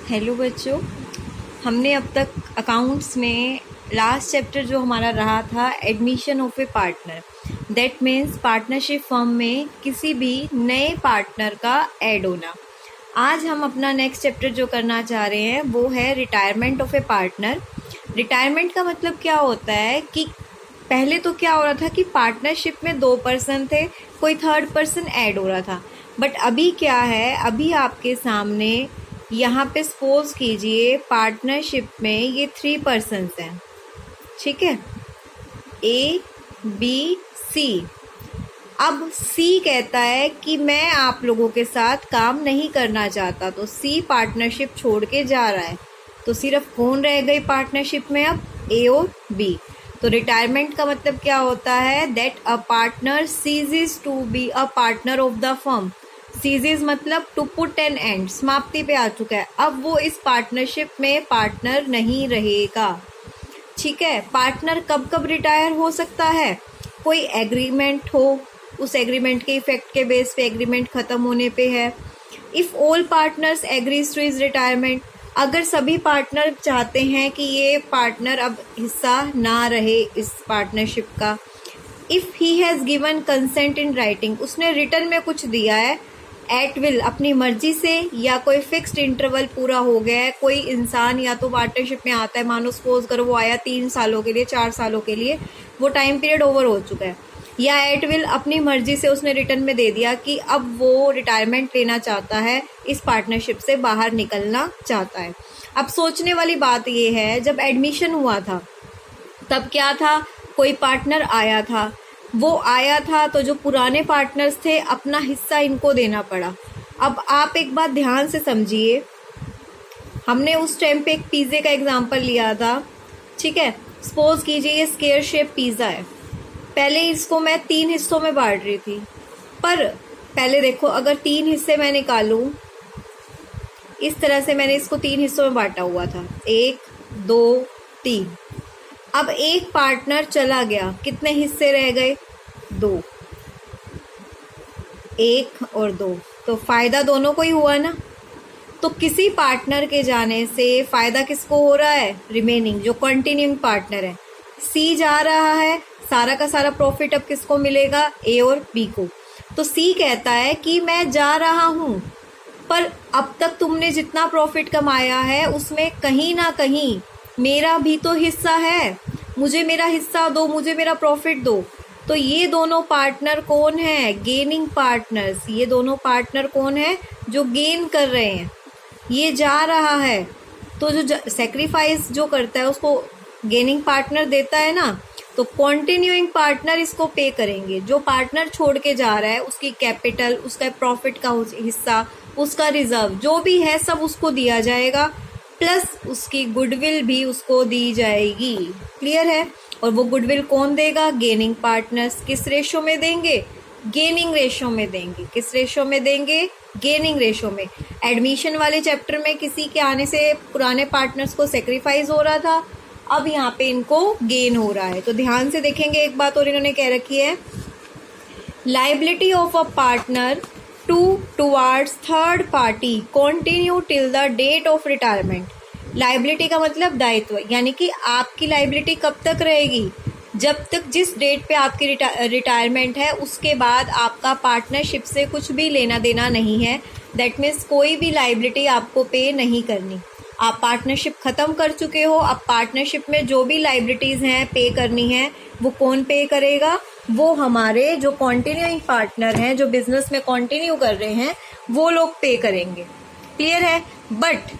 Hello बच्चों, हमने अब तक अकाउंट्स में लास्ट चैप्टर जो हमारा रहा था admission of A partner, that means partnership firm में किसी भी नए पार्टनर का ऐड होना। आज हम अपना नेक्स्ट चैप्टर जो करना चाह रहे हैं वो है retirement of A partner. Retirement का मतलब क्या होता है कि पहले तो क्या हो रहा था कि पार्टनरशिप में 2 पर्सन थे, कोई थर्ड पर्सन ऐड हो रहा था, बट अभी क्या है, अभी आपके सामने यहाँ पे सपोज कीजिए पार्टनरशिप में ये 3 पर्सन्स हैं, ठीक है, ए बी सी। अब सी कहता है कि मैं आप लोगों के साथ काम नहीं करना चाहता, तो सी पार्टनरशिप छोड़ के जा रहा है। तो सिर्फ कौन रह गई पार्टनरशिप में अब, ए और बी। तो रिटायरमेंट का मतलब क्या होता है, that a partner ceases to be a partner of the firm. Ceases मतलब टू पुट एन एंड, समाप्ति पे आ चुका है, अब वो इस पार्टनरशिप में पार्टनर नहीं रहेगा। ठीक है, पार्टनर कब कब रिटायर हो सकता है, कोई एग्रीमेंट हो, उस एग्रीमेंट के इफेक्ट के बेस पे एग्रीमेंट खत्म होने पे है। If all partners agrees to his retirement, अगर सभी पार्टनर चाहते हैं कि ये पार्टनर अब हिस्सा ना रहे इस पार्टनरशिप का। If he has given consent in writing, उसने रिटर्न में कुछ दिया है, एट विल अपनी मर्जी से, या कोई फिक्स्ड इंटरवल पूरा हो गया है, कोई इंसान या तो पार्टनरशिप में आता है, मानो सपोज करो वो आया 3 सालों के लिए, 4 सालों के लिए, वो टाइम पीरियड ओवर हो चुका है, या एट विल अपनी मर्जी से उसने रिटर्न में दे दिया कि अब वो रिटायरमेंट लेना चाहता है, इस पार्टनरशिप से बाहर निकलना चाहता है। अब सोचने वाली बात ये है, जब एडमिशन हुआ था तब क्या था, कोई पार्टनर आया था, वो आया था तो जो पुराने पार्टनर्स थे अपना हिस्सा इनको देना पड़ा। अब आप एक बात ध्यान से समझिए, हमने उस टाइम पे एक पिज़्ज़े का एग्जांपल लिया था, ठीक है, सपोज कीजिए ये स्क्वायर शेप पिज़्ज़ा है, पहले इसको मैं 3 हिस्सों में बांट रही थी, पर पहले देखो अगर 3 हिस्से मैं निकालूं, इस तरह से मैंने इसको 3 हिस्सों में बांटा हुआ था, 1 2 3। अब एक पार्टनर चला गया, कितने हिस्से रह गए, 2, 1 और 2, तो फायदा दोनों को ही हुआ ना। तो किसी पार्टनर के जाने से फायदा किसको हो रहा है, रिमेनिंग जो कंटिन्यूइंग पार्टनर है, सी जा रहा है, सारा का सारा प्रॉफिट अब किसको मिलेगा, ए और बी को। तो सी कहता है कि मैं जा रहा हूं, पर अब तक तुमने जितना प्रॉफिट कमाया है उसमें कहीं ना कहीं मेरा भी तो हिस्सा है, मुझे मेरा हिस्सा दो, मुझे मेरा प्रॉफिट दो। तो ये दोनों पार्टनर कौन है, गेनिंग पार्टनर्स। ये दोनों पार्टनर कौन है, जो गेन कर रहे हैं। ये जा रहा है तो जो सेक्रीफाइस जो करता है उसको गेनिंग पार्टनर देता है ना, तो कॉन्टिन्यूइंग पार्टनर इसको पे करेंगे। जो पार्टनर छोड़ के जा रहा है उसकी कैपिटल, उसका प्रॉफिट का हिस्सा, उसका रिजर्व जो भी है सब उसको दिया जाएगा, प्लस उसकी गुडविल भी उसको दी जाएगी। क्लियर है। और वो गुडविल कौन देगा, गेनिंग पार्टनर्स। किस रेशो में देंगे, गेनिंग रेशो में देंगे। किस रेशो में देंगे, गेनिंग रेशो में। एडमिशन वाले चैप्टर में किसी के आने से पुराने पार्टनर्स को सेक्रीफाइस हो रहा था, अब यहाँ पे इनको गेन हो रहा है। तो ध्यान से देखेंगे, एक बात और इन्होंने कह रखी है, liability of a partner towards third party continue till the date of retirement. Liability का मतलब दायित्व, यानी कि आपकी लाइबिलिटी कब तक रहेगी, जब तक जिस डेट पे आपकी रिटायरमेंट है उसके बाद आपका पार्टनरशिप से कुछ भी लेना देना नहीं है। दैट मीन्स कोई भी लाइबिलिटी आपको पे नहीं करनी। आप पार्टनरशिप ख़त्म कर चुके हो, अब पार्टनरशिप में जो भी लाइबिलिटीज़ हैं पे करनी है वो कौन पे करेगा, वो हमारे जो कंटिन्यूइंग पार्टनर हैं, जो बिजनेस में कंटिन्यू कर रहे हैं, वो लोग पे करेंगे। क्लियर है। But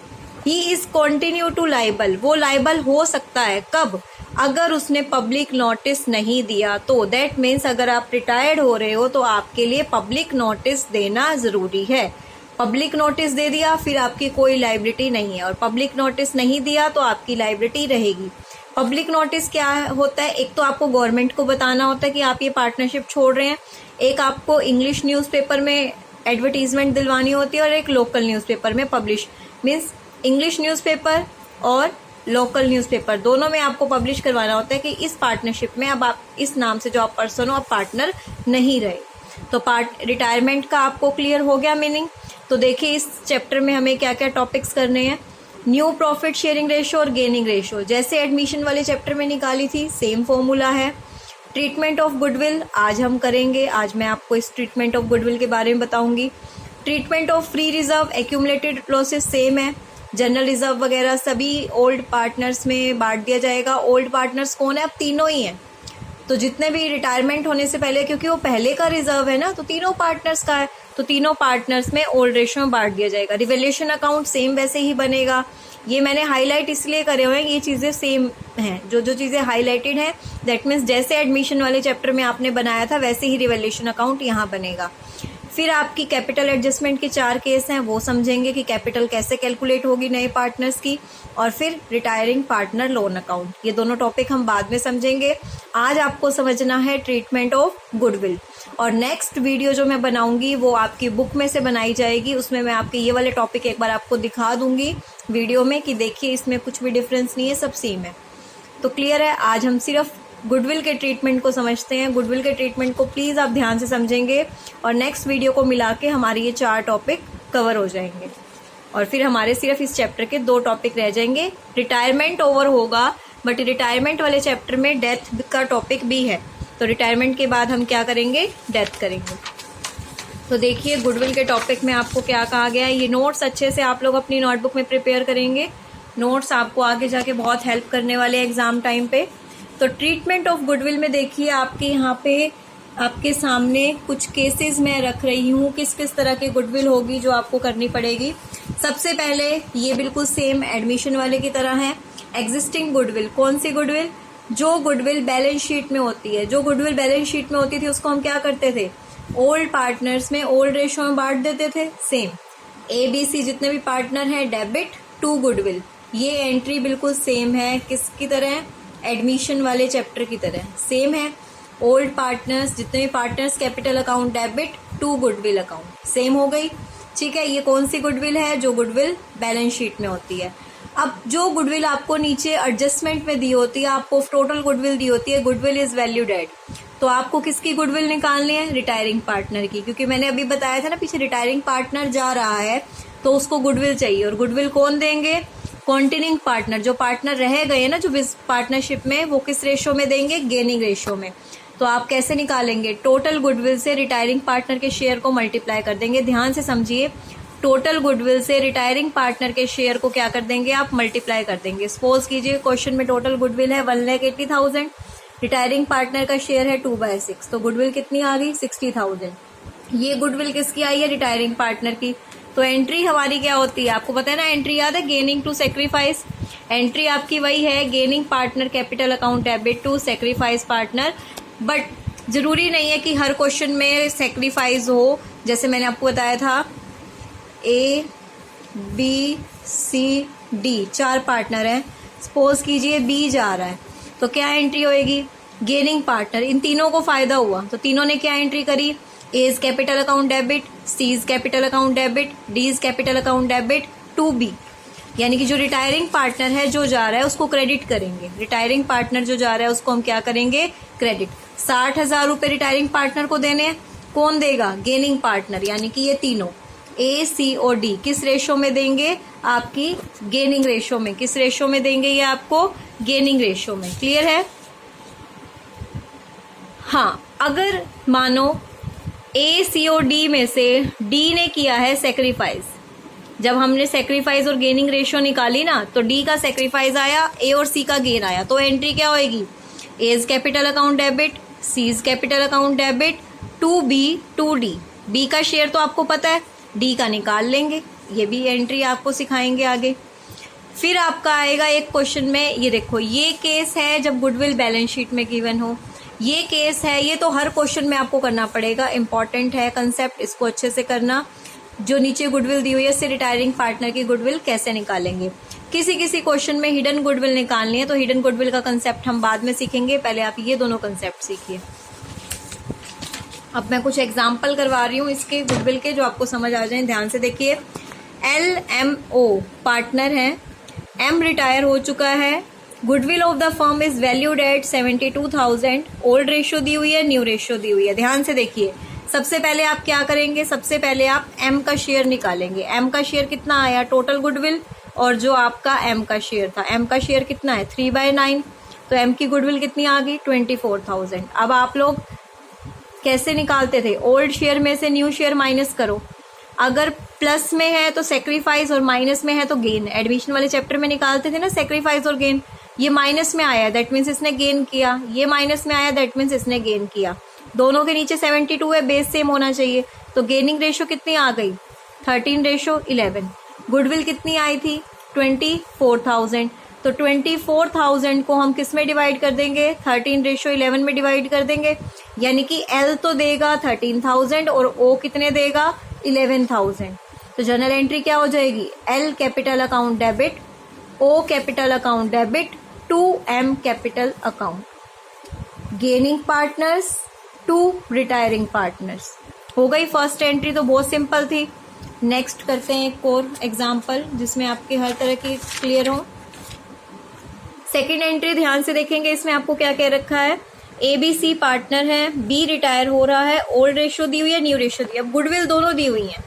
he is continue to liable, वो लाइबल हो सकता है कब, अगर उसने पब्लिक नोटिस नहीं दिया तो। दैट मीन्स अगर आप रिटायर्ड हो रहे हो तो आपके लिए पब्लिक नोटिस देना ज़रूरी है। पब्लिक नोटिस दे दिया फिर आपकी कोई लाइबिलिटी नहीं है, और पब्लिक नोटिस नहीं दिया तो आपकी लाइबिलिटी रहेगी। पब्लिक नोटिस क्या होता है, एक तो आपको गवर्नमेंट को बताना होता है कि आप ये पार्टनरशिप छोड़ रहे हैं, एक आपको इंग्लिश न्यूज़पेपर में एडवर्टीजमेंट दिलवानी होती है, और एक लोकल न्यूज़पेपर में पब्लिश, मीन्स इंग्लिश न्यूज़पेपर और लोकल न्यूज़पेपर दोनों में आपको पब्लिश करवाना होता है कि इस पार्टनरशिप में अब आप इस नाम से जो आप पर्सन हो आप पार्टनर नहीं रहे। तो रिटायरमेंट का आपको क्लियर हो गया मीनिंग। तो देखिए इस चैप्टर में हमें क्या क्या टॉपिक्स करने हैं। न्यू प्रॉफिट शेयरिंग रेशो और गेनिंग रेशो जैसे एडमिशन वाले चैप्टर में निकाली थी, सेम फॉर्मूला है। ट्रीटमेंट ऑफ गुडविल आज हम करेंगे, आज मैं आपको इस ट्रीटमेंट ऑफ गुडविल के बारे में बताऊंगी। Treatment of free reserve, accumulated losses same है। जनरल रिजर्व वगैरह सभी ओल्ड पार्टनर्स में बांट दिया जाएगा। ओल्ड पार्टनर्स कौन है? अब तीनों ही हैं, तो जितने भी रिटायरमेंट होने से पहले, क्योंकि वो पहले का रिजर्व है ना, तो तीनों पार्टनर्स का है, तो तीनों पार्टनर्स में ओल्ड रेशो में बांट दिया जाएगा। रिवैल्यूएशन अकाउंट सेम वैसे ही बनेगा। ये मैंने हाईलाइट इसलिए करे हुए हैं, ये चीज़ें सेम हैं, जो जो चीज़ें हाईलाइटेड हैं दैट मीन्स जैसे एडमिशन वाले चैप्टर में आपने बनाया था वैसे ही रिवैल्यूएशन अकाउंट यहाँ बनेगा। फिर आपकी कैपिटल एडजस्टमेंट के 4 केस हैं, वो समझेंगे कि कैपिटल कैसे कैलकुलेट होगी नए पार्टनर्स की। और फिर रिटायरिंग पार्टनर लोन अकाउंट, ये दोनों टॉपिक हम बाद में समझेंगे। आज आपको समझना है ट्रीटमेंट ऑफ गुडविल। और नेक्स्ट वीडियो जो मैं बनाऊंगी वो आपकी बुक में से बनाई जाएगी, उसमें मैं आपके ये वाले टॉपिक एक बार आपको दिखा दूंगी वीडियो में कि देखिए इसमें कुछ भी डिफरेंस नहीं है, सब सेम है। तो क्लियर है, आज हम सिर्फ गुडविल के ट्रीटमेंट को समझते हैं। गुडविल के ट्रीटमेंट को प्लीज़ आप ध्यान से समझेंगे और नेक्स्ट वीडियो को मिला के हमारे ये 4 टॉपिक कवर हो जाएंगे और फिर हमारे सिर्फ इस चैप्टर के 2 टॉपिक रह जाएंगे। रिटायरमेंट ओवर होगा, बट रिटायरमेंट वाले चैप्टर में डेथ का टॉपिक भी है, तो रिटायरमेंट के बाद हम क्या करेंगे? डेथ करेंगे। तो देखिए गुडविल के टॉपिक में आपको क्या कहा गया है। ये नोट्स अच्छे से आप लोग अपनी नोटबुक में प्रिपेयर करेंगे, नोट्स आपको आगे जाके बहुत हेल्प करने वाले एग्जाम टाइम पे। तो ट्रीटमेंट ऑफ गुडविल में देखिए आपके यहाँ पे आपके सामने कुछ केसेस मैं रख रही हूँ, किस किस तरह की गुडविल होगी जो आपको करनी पड़ेगी। सबसे पहले ये बिल्कुल सेम एडमिशन वाले की तरह है। एग्जिस्टिंग गुडविल, कौन सी गुडविल? जो गुडविल बैलेंस शीट में होती है। जो गुडविल बैलेंस शीट में होती थी उसको हम क्या करते थे? ओल्ड पार्टनर्स में ओल्ड रेशो में बांट देते थे। सेम ABC जितने भी पार्टनर हैं, डेबिट टू गुडविल, ये एंट्री बिल्कुल सेम है। किसकी तरह? एडमिशन वाले चैप्टर की तरह सेम है। ओल्ड पार्टनर्स, जितने भी partners, capital account debit to goodwill account, same हो गई। ठीक है, ये कौन सी गुडविल है? जो गुडविल बैलेंस शीट में होती है। अब जो गुडविल आपको नीचे एडजस्टमेंट में दी होती है, आपको टोटल गुडविल दी होती है, गुडविल इज वैल्यूड एट, तो आपको किसकी गुडविल निकालनी है? रिटायरिंग पार्टनर की, क्योंकि मैंने अभी बताया था ना पीछे, रिटायरिंग पार्टनर जा रहा है तो उसको गुडविल चाहिए। और गुडविल कौन देंगे? कॉन्टिन्यूइंग पार्टनर, जो पार्टनर रह गए ना जो पार्टनरशिप में, वो किस रेशो में देंगे? गेनिंग रेशो में। तो आप कैसे निकालेंगे? टोटल गुडविल से रिटायरिंग पार्टनर के शेयर को मल्टीप्लाई कर देंगे। ध्यान से समझिए, टोटल गुडविल से रिटायरिंग पार्टनर के शेयर को क्या कर देंगे? आप मल्टीप्लाई कर देंगे। सपोज कीजिए क्वेश्चन में टोटल गुडविल है 1,80,000, रिटायरिंग पार्टनर का शेयर है 2/6, तो गुडविल कितनी आ गई? 60,000। ये गुडविल किसकी आई है? रिटायरिंग पार्टनर की। तो एंट्री हमारी क्या होती है? आपको पता है ना, एंट्री याद है? Gaining to sacrifice. एंट्री आपकी वही है, gaining partner capital account debit to sacrifice partner. But जरूरी नहीं है कि हर क्वेश्चन में सेक्रीफाइस हो। जैसे मैंने आपको बताया था A, B, C, D 4 partner हैं। सपोज कीजिए B जा रहा है, तो क्या एंट्री होएगी? Gaining partner. इन तीनों को फायदा हुआ, तो तीनों ने क्या एंट्री करी? A's capital account debit, C's capital account debit, D's capital account debit to B, यानी कि जो रिटायरिंग पार्टनर है जो जा रहा है उसको क्रेडिट करेंगे। रिटायरिंग पार्टनर जो जा रहा है उसको हम क्या करेंगे? क्रेडिट। 60,000 रुपए रिटायरिंग पार्टनर को देने हैं। कौन देगा? गेनिंग पार्टनर, यानी कि ये तीनों A, C और D किस रेशो में देंगे? आपकी गेनिंग रेशो में। किस रेशो में देंगे? ये आपको गेनिंग रेशो में। क्लियर है? हाँ, अगर मानो A, C और D में से D ने किया है सेक्रीफाइस, जब हमने सेक्रीफाइस और गेनिंग रेशियो निकाली ना, तो D का सेक्रीफाइस आया, A और C का गेन आया, तो एंट्री क्या होएगी? A's capital account debit, C's capital account debit to B to D। B का शेयर तो आपको पता है, D का निकाल लेंगे। ये भी एंट्री आपको सिखाएंगे आगे। फिर आपका आएगा एक क्वेश्चन में, ये देखो, ये केस है जब गुडविल बैलेंस शीट में गिवन हो। ये केस है, ये तो हर क्वेश्चन में आपको करना पड़ेगा, इंपॉर्टेंट है कंसेप्ट, इसको अच्छे से करना। जो नीचे गुडविल दी हुई है, इससे रिटायरिंग पार्टनर की गुडविल कैसे निकालेंगे। किसी किसी क्वेश्चन में हिडन गुडविल निकालनी है, तो हिडन गुडविल का कंसेप्ट हम बाद में सीखेंगे, पहले आप ये दोनों कंसेप्ट सीखिए। अब मैं कुछ एग्जाम्पल करवा रही हूँ इसके गुडविल के, जो आपको समझ आ जाए। ध्यान से देखिए, LMO पार्टनर है, M रिटायर हो चुका है, goodwill of the firm is valued at 72,000, old ratio दी हुई है, न्यू रेशियो दी हुई है। ध्यान से देखिए, सबसे पहले आप क्या करेंगे? सबसे पहले आप M का शेयर निकालेंगे। M का शेयर कितना आया? टोटल गुडविल और जो आपका एम का शेयर था, एम का शेयर कितना है 3/9, तो एम की गुडविल कितनी आ गई 24,000। अब आप लोग कैसे निकालते थे, ओल्ड शेयर में से न्यू शेयर माइनस करो, अगर प्लस में है तो सेक्रीफाइस और माइनस में है तो गेन। एडमिशन वाले चैप्टर में निकालते थे ना सेक्रीफाइस और गेन। ये माइनस में आया दैट मीन्स इसने गेन किया, ये माइनस में आया दैट मीन्स इसने गेन किया। दोनों के नीचे 72 है, बेस सेम होना चाहिए, तो गेनिंग रेशो कितनी आ गई 13:11। गुडविल कितनी आई थी 24,000, तो 24,000 को हम किस में डिवाइड कर देंगे 13:11 में डिवाइड कर देंगे, यानी कि एल तो देगा 13,000 और ओ कितने देगा 11,000। तो जर्नल एंट्री क्या हो जाएगी, L capital account debit, O capital account debit to M capital account, gaining partners to retiring partners. हो गई फर्स्ट एंट्री, तो बहुत सिंपल थी। नेक्स्ट करते हैं एक और एग्जाम्पल जिसमें आपके हर तरह की क्लियर हो। सेकेंड एंट्री ध्यान से देखेंगे, इसमें आपको क्या कह रखा है, ए बी सी पार्टनर है, बी रिटायर हो रहा है, ओल्ड रेशो दी हुई है, न्यू रेशो दी है, गुडविल दोनों दी हुई है।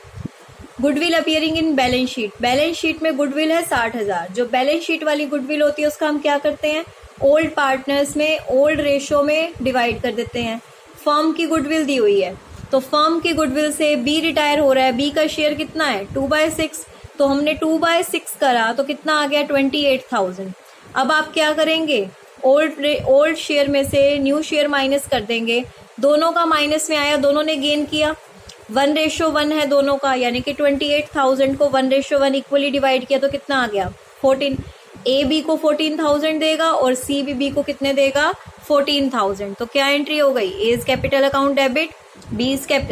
Goodwill appearing in balance sheet, balance sheet में गुडविल है 60,000। जो बैलेंस शीट वाली गुडविल होती है उसका हम क्या करते हैं, ओल्ड पार्टनर्स में ओल्ड रेशो में डिवाइड कर देते हैं। फर्म की गुडविल दी हुई है, तो फर्म की गुडविल से बी रिटायर हो रहा है, बी का शेयर कितना है 2/6, तो हमने 2/6 करा तो कितना आ गया 28,000। अब आप क्या करेंगे, ओल्ड शेयर में से न्यू शेयर माइनस कर देंगे, दोनों का माइनस में आया, दोनों ने गेन किया, 1:1 है दोनों का, यानी कि 28,000 को 1:1 इक्वली डिवाइड किया तो कितना आ गया 14। ए बी को 14,000 देगा और सी बी को कितने देगा 14,000। तो क्या एंट्री हो गई, A is capital account debit,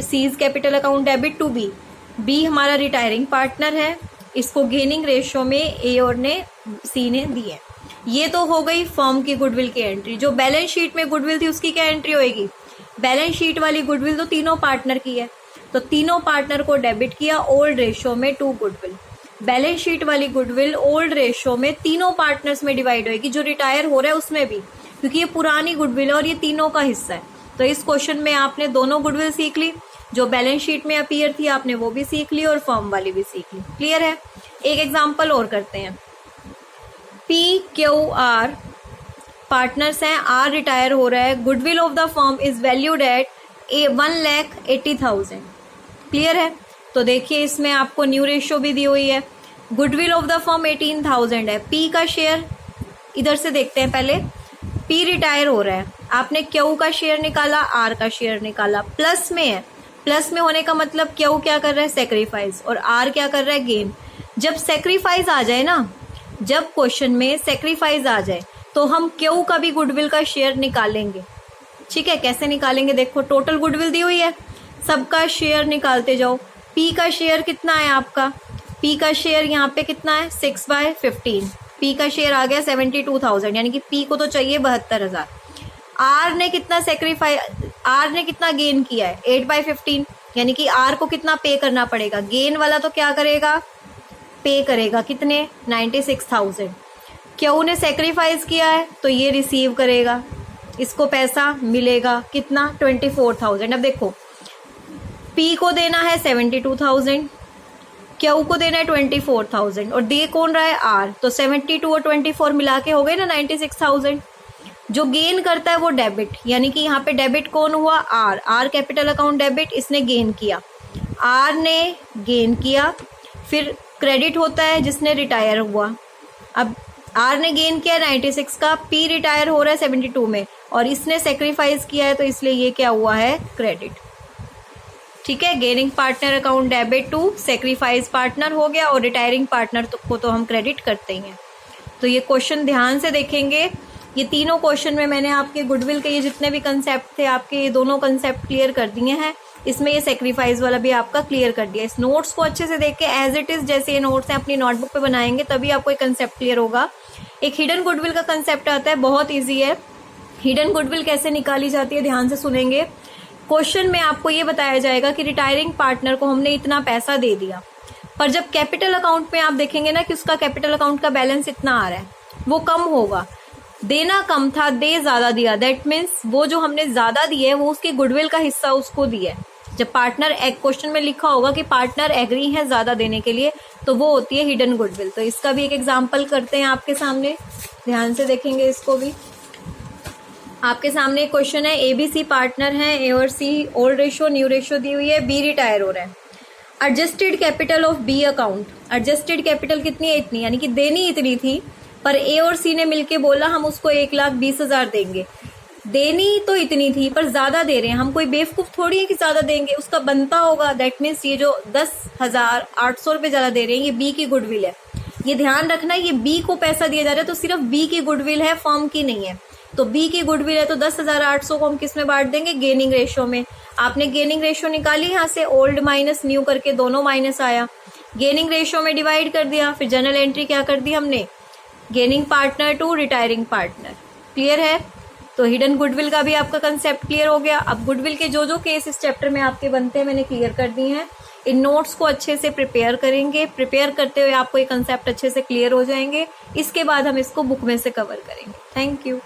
C is capital account debit to B. B हमारा रिटायरिंग पार्टनर है, इसको गेनिंग रेशियो में ए और ने सी ने दी है। ये तो हो गई फर्म की गुडविल की एंट्री। जो बैलेंस शीट में गुडविल थी उसकी क्या एंट्री होएगी, बैलेंस शीट वाली गुडविल तो तीनों पार्टनर की है, तो तीनों पार्टनर को डेबिट किया ओल्ड रेशियो में टू गुडविल। बैलेंस शीट वाली गुडविल ओल्ड रेशियो में तीनों पार्टनर्स में डिवाइड होएगी, जो रिटायर हो रहा है उसमें भी, क्योंकि ये पुरानी गुडविल है और ये तीनों का हिस्सा है। तो इस क्वेश्चन में आपने दोनों गुडविल सीख ली, जो बैलेंस शीट में अपीयर थी आपने वो भी सीख ली और फर्म वाली भी सीख ली। क्लियर है। एक एग्जांपल और करते हैं, पी क्यू आर पार्टनर्स हैं, आर रिटायर हो रहा है, goodwill of the firm is valued eight 1,80,000। Clear है। तो देखिए इसमें आपको न्यू रेशियो भी दी हुई है, गुडविल ऑफ द फर्म 18,000 है, पी का शेयर इधर से देखते हैं पहले, पी रिटायर हो रहा है, आपने क्यू का शेयर निकाला, आर का शेयर निकाला, प्लस में है, प्लस में होने का मतलब क्यू क्या कर रहा है सेक्रीफाइस और आर क्या कर रहा है गेन। जब सेक्रीफाइस आ जाए ना, जब क्वेश्चन में सेक्रीफाइस आ जाए तो हम क्यू का भी गुडविल का शेयर निकालेंगे। ठीक है, कैसे निकालेंगे, देखो टोटल गुडविल दी हुई है, सबका शेयर निकालते जाओ। पी का शेयर कितना है आपका, पी का शेयर यहाँ पे कितना है 6/15, पी का शेयर आ गया 72,000, यानी कि पी को तो चाहिए 72,000। आर ने कितना आर ने कितना गेन किया है 8/15, यानी कि आर को कितना पे करना पड़ेगा, गेन वाला तो क्या करेगा पे करेगा कितने 96,000। क्यू ने सेक्रीफाइस किया है तो ये रिसीव करेगा, इसको पैसा मिलेगा कितना 24,000। अब देखो पी को देना है 72,000, क्यू को देना है 24,000 और दे कौन रहा है आर, तो 72 और 24 मिला के हो गए ना 96,000। जो गेन करता है वो डेबिट, यानी कि यहाँ पे डेबिट कौन हुआ R, R capital account debit, इसने गेन किया, आर ने गेन किया। फिर क्रेडिट होता है जिसने रिटायर हुआ, अब आर ने गेन किया 96 का, पी रिटायर हो रहा है 72 में और इसने सेक्रीफाइस किया है तो इसलिए ये क्या हुआ है क्रेडिट। ठीक है, gaining partner account debit to sacrifice partner हो गया और रिटायरिंग पार्टनर को तो हम क्रेडिट करते ही हैं। तो ये क्वेश्चन ध्यान से देखेंगे, ये तीनों क्वेश्चन में मैंने आपके गुडविल के ये जितने भी कंसेप्ट थे आपके ये दोनों कंसेप्ट क्लियर कर दिए हैं, इसमें ये सेक्रीफाइस वाला भी आपका क्लियर कर दिया। इस नोट्स को अच्छे से देख के एज इट इज जैसे ये नोट्स हैं अपनी नोटबुक पे बनाएंगे तभी आपको एक कंसेप्ट क्लियर होगा। एक हिडन गुडविल का कंसेप्ट आता है, बहुत ईजी है। हिडन गुडविल कैसे निकाली जाती है ध्यान से सुनेंगे। क्वेश्चन में आपको ये बताया जाएगा कि रिटायरिंग पार्टनर को हमने इतना पैसा दे दिया, पर जब कैपिटल अकाउंट में आप देखेंगे ना कि उसका कैपिटल अकाउंट का बैलेंस इतना आ रहा है, वो कम होगा, देना कम था दे ज्यादा दिया, दैट मीन्स वो जो हमने ज्यादा दिया है वो उसकी गुडविल का हिस्सा उसको दिया है। जब पार्टनर क्वेश्चन में लिखा होगा कि पार्टनर एग्री है ज्यादा देने के लिए, तो वो होती है हिडन गुडविल। तो इसका भी एक एग्जाम्पल करते हैं आपके सामने, ध्यान से देखेंगे इसको भी। आपके सामने एक क्वेश्चन है, ABC पार्टनर है, A और C old ratio new ratio दी हुई है, B रिटायर हो रहा है। Adjusted capital of B account, adjusted capital कितनी है? इतनी, यानी कि देनी इतनी थी, पर A और C ने मिलके बोला हम उसको 1,20,000 देंगे। देनी तो इतनी थी पर ज्यादा दे रहे हैं, हम कोई बेवकूफ थोड़ी है कि ज्यादा देंगे, उसका बनता होगा। दैट मीन्स ये जो 10,800 रुपये ज्यादा दे रहे हैं, ये B की गुडविल है। ये ध्यान रखना, ये B को पैसा दिया जा रहा है तो सिर्फ B की गुडविल है, फर्म की नहीं है। तो B की गुडविल है तो 10,800 को हम किस में बांट देंगे? गेनिंग रेशियो में। आपने गेनिंग रेशियो निकाली, यहाँ से ओल्ड माइनस न्यू करके दोनों माइनस आया, गेनिंग रेशियो में डिवाइड कर दिया, फिर जनरल एंट्री क्या कर दी हमने? Gaining partner to retiring partner. Clear है? तो हिडन गुडविल का भी आपका कंसेप्ट क्लियर हो गया। अब गुडविल के जो जो केस इस चैप्टर में आपके बनते हैं मैंने क्लियर कर दिए हैं। इन नोट्स को अच्छे से प्रिपेयर करेंगे, प्रिपेयर करते हुए आपको ये कंसेप्ट अच्छे से क्लियर हो जाएंगे। इसके बाद हम इसको बुक में से कवर करेंगे। Thank you.